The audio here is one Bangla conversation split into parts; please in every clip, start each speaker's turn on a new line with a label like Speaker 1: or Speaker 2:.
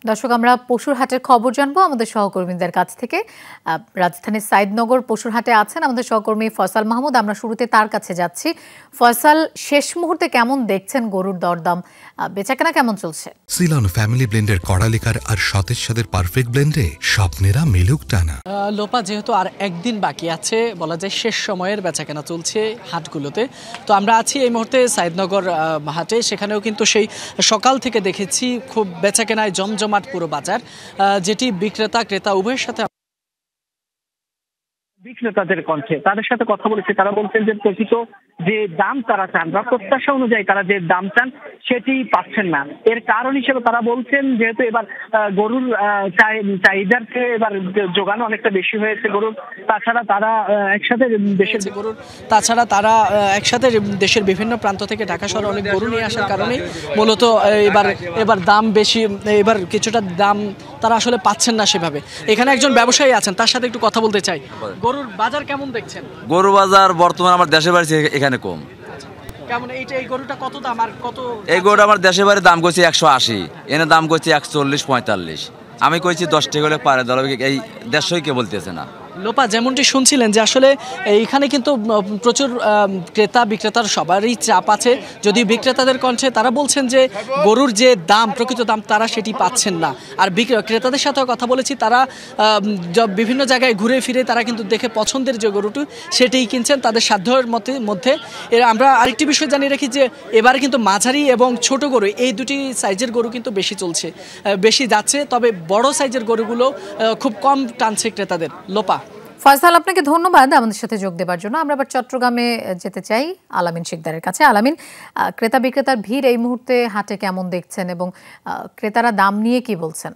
Speaker 1: দর্শক, আমরা পশুর হাটের খবর জানবো আমাদের সহকর্মীদের কাছ থেকে। রাজধানীর সাইদনগর পশুর হাটে আছেন আমাদের সহকর্মী ফয়সাল মাহমুদ। আমরা শুরুতে তার কাছে যাচ্ছি। ফয়সাল, শেষ মুহূর্তে কেমন দেখছেন গরুর দরদাম, বেচাকেনা কেমন চলছে?
Speaker 2: সিলন ফ্যামিলি ব্লেন্ডের কড়ালিকার আর সতেজ সাদের পারফেক্ট ব্লেন্ডে স্বপ্নেরা মেলুক টানা।
Speaker 3: লোপা, যেহেতু আর একদিন বাকি আছে, বলা যায় শেষ সময়ের বেচাকেনা চলছে হাটগুলোতে। তো আমরা আছি এই মুহূর্তে সাইদনগর হাটে। সেখানেও কিন্তু সেই সকাল থেকে দেখেছি খুব বেচাকেনায় জমজমাট পুরো বাজার, যেটি বিক্রেতা ক্রেতা উভয়ের সাথে
Speaker 4: বিক্রেতাদের কণ্ঠে তাদের সাথে কথা বলেছে। তারা বলছেন যে প্রকৃত যে দাম তারা চান বা প্রত্যাশা অনুযায়ী তারা যে দাম চান সেটি পাচ্ছেন না। এর কারণ হিসেবে তারা বলছেন যেহেতু এবার গরুর চাহিদার চেয়ে এবার যোগান অনেকটা বেশি হয়েছে গরুর। তাছাড়া তারা একসাথে দেশের বিভিন্ন প্রান্ত থেকে ঢাকা শহরে অনেক গরু নিয়ে আসার কারণে মূলত এবার দাম বেশি, এবার কিছুটা দাম তারা আসলে পাচ্ছেন না সেভাবে। এখানে একজন ব্যবসায়ী আছেন, তার সাথে একটু কথা বলতে চাই। গরুর বাজার কেমন দেখছেন?
Speaker 5: গরু বাজার বর্তমানে আমার দেশের বাড়ি এখানে কম।
Speaker 3: কেমন এই গরুটা কত দাম আর কত?
Speaker 5: এই গরুটা আমার দেশের বাড়ির দাম করছি 180, এনে দাম করছি 140-45। আমি কইছি 10 টাকা হলে পারে, এই 150 কে বলতেছে না।
Speaker 3: লোপা, যেমনটি শুনছিলেন যে আসলে এইখানে কিন্তু প্রচুর ক্রেতা বিক্রেতার সবারই চাপ আছে। যদি বিক্রেতাদের কণ্ঠে তারা বলছেন যে গরুর যে দাম, প্রকৃত দাম তারা সেটি পাচ্ছেন না। আর ক্রেতাদের সাথেও কথা বলেছি, তারা বিভিন্ন জায়গায় ঘুরে ফিরে তারা কিন্তু দেখে পছন্দের যে গরুটি সেটিই কিনছেন তাদের সাধ্যের মধ্যে। আমরা আরেকটি বিষয় জানিয়ে রাখি যে এবারে কিন্তু মাঝারি এবং ছোট গরু, এই দুটি সাইজের গরু কিন্তু বেশি যাচ্ছে। তবে বড় সাইজের গরুগুলো খুব কম টানছে ক্রেতাদের। লোপা,
Speaker 1: ফয়সাল, আপনাকে ধন্যবাদ আমাদের সাথে যোগ দেওয়ার জন্য। আমরা আবার চট্টগ্রামে যেতে চাই আলামিন শিকদারের কাছে। আলামিন, ক্রেতা বিক্রেতার ভিড় এই মুহূর্তে হাটে কেমন দেখছেন এবং ক্রেতারা দাম নিয়ে কি বলছেন?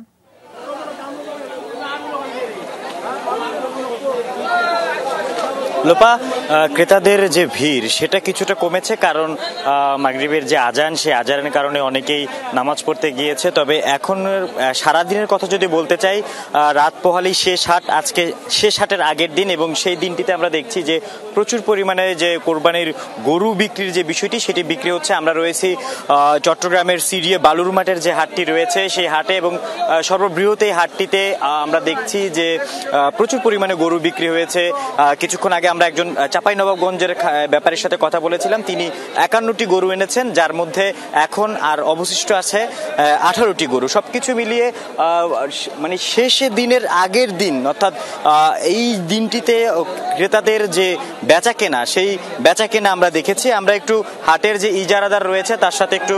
Speaker 6: লোপা, ক্রেতাদের যে ভিড় সেটা কিছুটা কমেছে, কারণ মাগরিবের যে আজান, সেই আজানের কারণে অনেকেই নামাজ পড়তে গিয়েছে। তবে এখন সারাদিনের কথা যদি বলতে চাই, রাত পোহালেই শেষ হাট, আজকে শেষ হাটের আগের দিন, এবং সেই দিনটিতে আমরা দেখছি যে প্রচুর পরিমাণে যে কোরবানির গরু বিক্রির যে বিষয়টি সেটি বিক্রি হচ্ছে। আমরা রয়েছি চট্টগ্রামের সিরিয়া বালুর মাঠের যে হাটটি রয়েছে সেই হাটে, এবং সর্ববৃহৎ এই হাটটিতে আমরা দেখছি যে প্রচুর পরিমাণে গরু বিক্রি হয়েছে। কিছুক্ষণ আগে আমরা একজন চাঁপাইনবাবগঞ্জের ব্যাপারীর সাথে কথা বলেছিলাম, তিনি 51টি গরু এনেছেন, যার মধ্যে এখন আর অবশিষ্ট আছে 18টি গরু। সবকিছু মিলিয়ে মানে শেষের দিনের আগের দিন, অর্থাৎ এই দিনটিতে ক্রেতাদের যে বেচা কেনা, সেই বেচা কেনা আমরা দেখেছি। আমরা একটু হাটের যে ইজারাদার রয়েছে তার সাথে একটু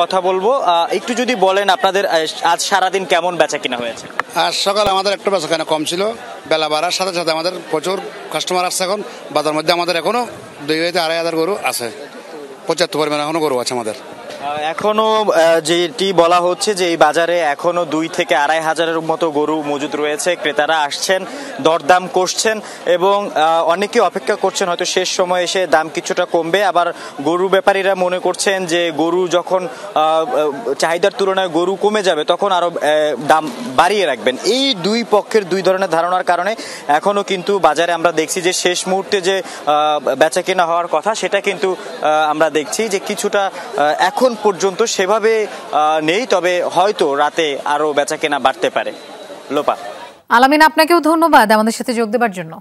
Speaker 6: কথা বলবো। একটু যদি বলেন আপনাদের আজ সারাদিন কেমন বেচা কেনা হয়েছে?
Speaker 7: আজ সকালে আমাদের একটু বেচা কেনা কম ছিল, বেলা বাড়ার সাথে সাথে আমাদের প্রচুর কাস্টমার আসছে। এখন বাজার মধ্যে আমাদের এখনো 2,000-2,500 গরু আছে, 75 পরিমাণে এখনো গরু আছে আমাদের।
Speaker 6: এখনো যেটি বলা হচ্ছে যে এই বাজারে এখনো 2,000 থেকে 2,500 মতো গরু মজুদ রয়েছে। ক্রেতারা আসছেন, দরদাম করছেন, এবং অনেকে অপেক্ষা করছেন হয়তো শেষ সময় এসে দাম কিছুটা কমবে। আবার গরু ব্যাপারীরা মনে করছেন যে গরু যখন চাহিদার তুলনায় গরু কমে যাবে তখন আরো দাম বাড়িয়ে রাখবেন। এই দুই পক্ষের দুই ধরনের ধারণার কারণে এখনো কিন্তু বাজারে আমরা দেখছি যে শেষ মুহূর্তে যে বেচা কেনা হওয়ার কথা সেটা কিন্তু আমরা দেখছি যে কিছুটা এখন পর্যন্ত সেভাবে নেই, তবে হয়তো রাতে আরো বেচা কেনা বাড়তে পারে। লোপা,
Speaker 1: আলামিন, আপনাকেও ধন্যবাদ আমাদের সাথে যোগ দেওয়ার জন্য।